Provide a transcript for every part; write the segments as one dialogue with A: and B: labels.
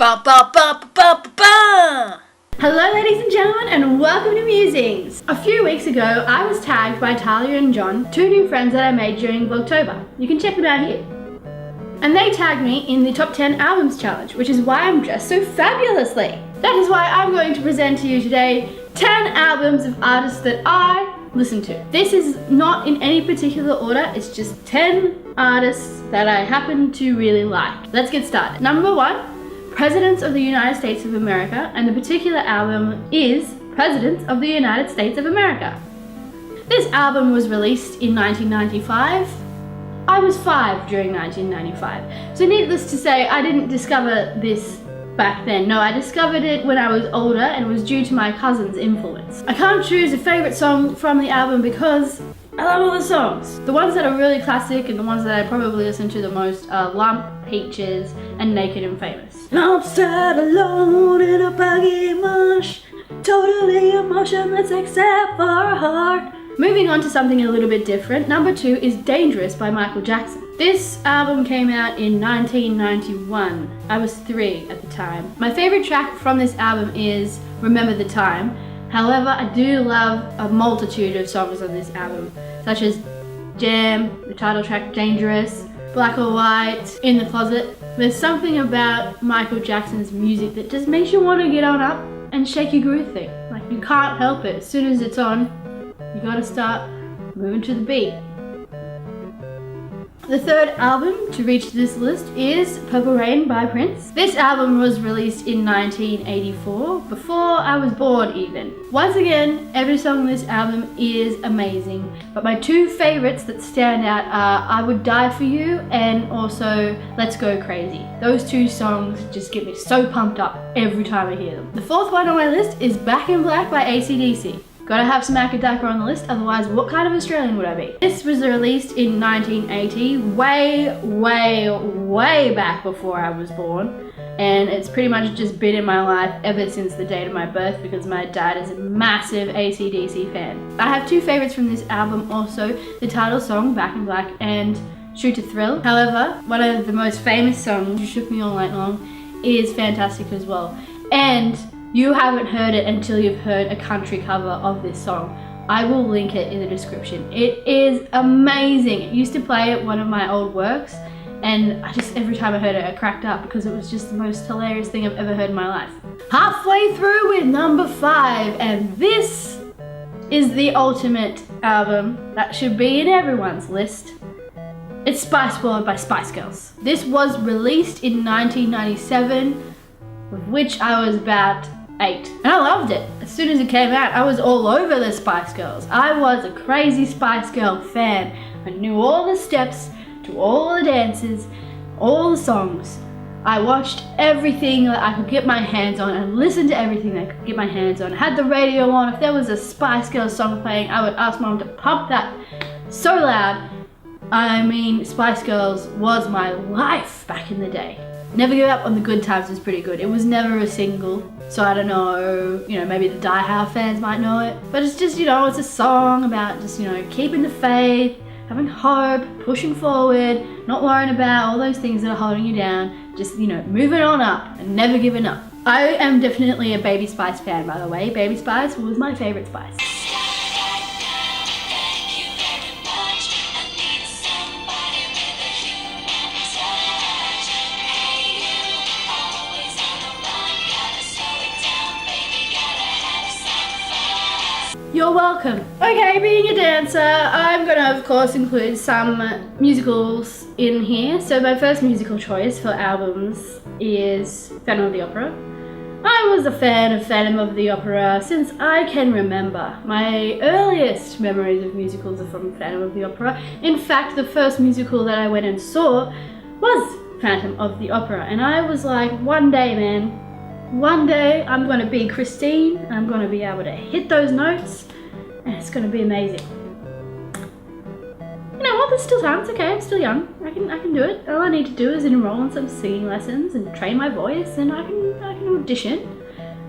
A: Ba ba ba ba ba ba.
B: Hello ladies and gentlemen and welcome to Musings. A few weeks ago I was tagged by Thalia and John, two new friends that I made during Vlogtober. You can check them out here. And they tagged me in the top 10 albums challenge, which is why I'm dressed so fabulously. That is why I'm going to present to you today 10 albums of artists that I listen to. This is not in any particular order, it's just 10 artists that I happen to really like. Let's get started. Number 1. Presidents of the United States of America, and the particular album is Presidents of the United States of America. This album was released in 1995. I was 5 during 1995, so needless to say, I didn't discover this back then. No, I discovered it when I was older, and it was due to my cousin's influence. I can't choose a favourite song from the album because I love all the songs. The ones that are really classic and the ones that I probably listen to the most are Lump, Peaches, and Naked and Famous. I'm sat alone in a buggy mush, totally emotionless except for a heart. Moving on to something a little bit different, number 2 is Dangerous by Michael Jackson. This album came out in 1991. I was 3 at the time. My favourite track from this album is Remember the Time. However, I do love a multitude of songs on this album, such as Jam, the title track Dangerous, Black or White, In the Closet. There's something about Michael Jackson's music that just makes you want to get on up and shake your groove thing. Like, you can't help it. As soon as it's on, you gotta start moving to the beat. The third album to reach this list is Purple Rain by Prince. This album was released in 1984, before I was born even. Once again, every song on this album is amazing, but my two favorites that stand out are I Would Die For You and also Let's Go Crazy. Those two songs just get me so pumped up every time I hear them. The fourth one on my list is Back in Black by AC/DC. Gotta have some Akadaka on the list, otherwise what kind of Australian would I be? This was released in 1980, way back before I was born. And it's pretty much just been in my life ever since the date of my birth because my dad is a massive AC/DC fan. I have two favorites from this album also, the title song, Back in Black, and Shoot to Thrill. However, one of the most famous songs, You Shook Me All Night Long, is fantastic as well. And you haven't heard it until you've heard a country cover of this song. I will link it in the description. It is amazing. It used to play at one of my old works, and every time I heard it, I cracked up because it was just the most hilarious thing I've ever heard in my life. Halfway through with number 5, and this is the ultimate album that should be in everyone's list. It's Spice World by Spice Girls. This was released in 1997, with which I was about 8. And I loved it. As soon as it came out, I was all over the Spice Girls. I was a crazy Spice Girl fan. I knew all the steps to all the dances, all the songs. I watched everything that I could get my hands on and listened to everything that I could get my hands on. I had the radio on. If there was a Spice Girls song playing, I would ask Mom to pump that so loud. I mean, Spice Girls was my life back in the day. Never Give Up on the Good Times was pretty good. It was never a single, so I don't know, maybe the Die Hard fans might know it. But it's just, it's a song about just, keeping the faith, having hope, pushing forward, not worrying about all those things that are holding you down, just, moving on up and never giving up. I am definitely a Baby Spice fan, by the way. Baby Spice was my favorite Spice. You're welcome. Okay, being a dancer, I'm gonna of course include some musicals in here. So my first musical choice for albums is Phantom of the Opera. I was a fan of Phantom of the Opera since I can remember. My earliest memories of musicals are from Phantom of the Opera. In fact, the first musical that I went and saw was Phantom of the Opera. And I was like, one day, man, one day I'm gonna be Christine and I'm gonna be able to hit those notes and it's gonna be amazing. You know what, there's still time, it's okay, I'm still young. I can do it. All I need to do is enroll in some singing lessons and train my voice and I can audition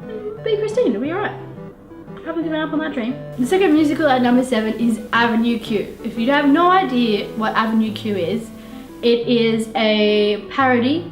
B: and be Christine, it'll be alright. I haven't given up on that dream. The second musical at number 7 is Avenue Q. If you have no idea what Avenue Q is, It is a parody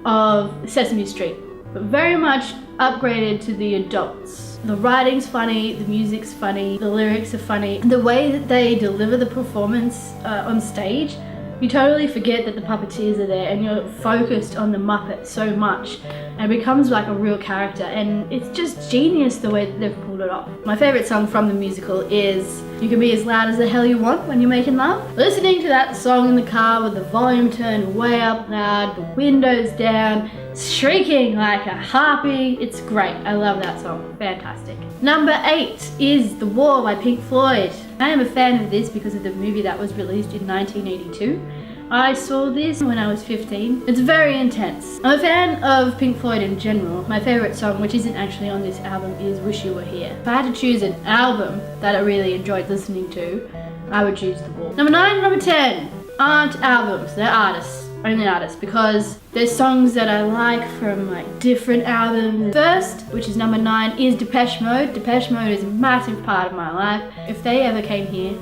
B: of Sesame Street. but very much upgraded to the adults. The writing's funny, the music's funny, the lyrics are funny. The way that they deliver the performance on stage, you totally forget that the puppeteers are there and you're focused on the Muppet so much, and it becomes like a real character, and it's just genius the way that they've pulled it off. My favourite song from the musical is You Can Be As Loud As the Hell You Want When You're Making Love. Listening to that song in the car with the volume turned way up loud, the windows down, shrieking like a harpy, it's great. I love that song, fantastic. Number 8 is The War by Pink Floyd. I am a fan of this because of the movie that was released in 1982. I saw this when I was 15. It's very intense. I'm a fan of Pink Floyd in general. My favourite song, which isn't actually on this album, is Wish You Were Here. If I had to choose an album that I really enjoyed listening to, I would choose The Wall. Number 9 and number 10 aren't albums, they're artists. Only artists, because there's songs that I like from like different albums. First, which is number 9, is Depeche Mode. Depeche Mode is a massive part of my life. If they ever came here,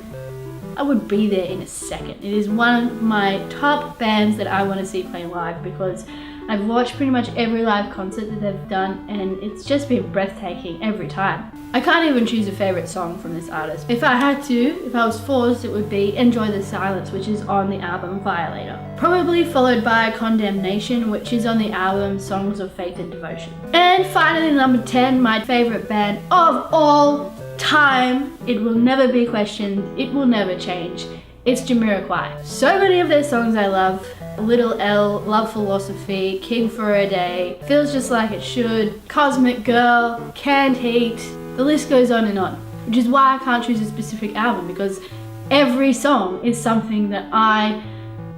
B: I would be there in a second. It is one of my top bands that I want to see play live, because I've watched pretty much every live concert that they've done, and it's just been breathtaking every time. I can't even choose a favourite song from this artist. If I had to, if I was forced, it would be Enjoy the Silence, which is on the album Violator. Probably followed by Condemnation, which is on the album Songs of Faith and Devotion. And finally, number 10, my favourite band of all time. It will never be questioned, it will never change. It's Jamiroquai. So many of their songs I love. Little L, Love Philosophy, King for a Day, Feels Just Like It Should, Cosmic Girl, Canned Heat, the list goes on and on. Which is why I can't choose a specific album, because every song is something that I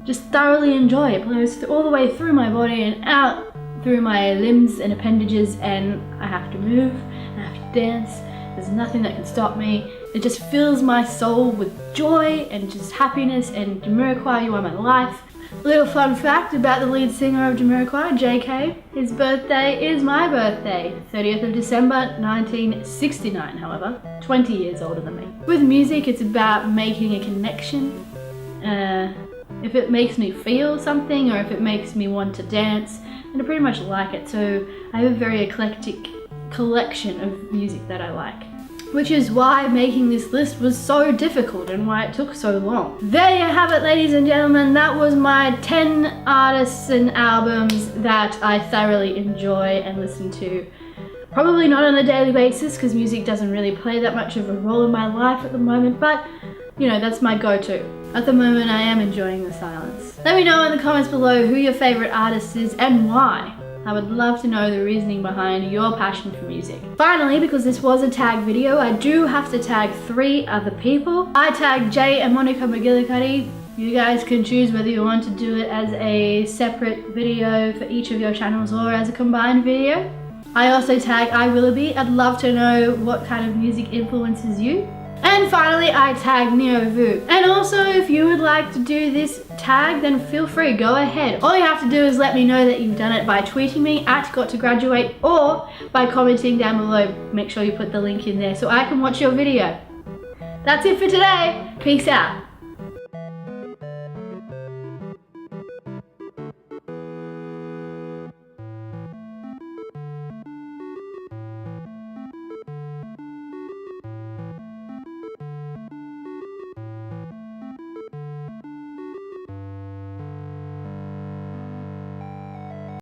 B: just thoroughly enjoy. It blows all the way through my body and out through my limbs and appendages, and I have to move, and I have to dance. There's nothing that can stop me. It just fills my soul with joy and just happiness, and Jamiroquai, you are my life. A little fun fact about the lead singer of Jamiroquai, JK. His birthday is my birthday, 30th of December 1969, however. 20 years older than me. With music, it's about making a connection. If it makes me feel something, or if it makes me want to dance, then I pretty much like it. So I have a very eclectic collection of music that I like. Which is why making this list was so difficult and why it took so long. There you have it, ladies and gentlemen. That was my 10 artists and albums that I thoroughly enjoy and listen to. Probably not on a daily basis, because music doesn't really play that much of a role in my life at the moment, but you know, that's my go-to. At the moment, I am enjoying the silence. Let me know in the comments below who your favorite artist is and why. I would love to know the reasoning behind your passion for music. Finally, because this was a tag video, I do have to tag 3 other people. I tagged Jay and Monica McGillicuddy. You guys can choose whether you want to do it as a separate video for each of your channels or as a combined video. I also tag I Willoughby. I'd love to know what kind of music influences you. And finally, I tagged NeoVu. And also, if you would like to do this tag, then feel free, go ahead. All you have to do is let me know that you've done it by tweeting me at @GotToGraduate or by commenting down below. Make sure you put the link in there so I can watch your video. That's it for today. Peace out.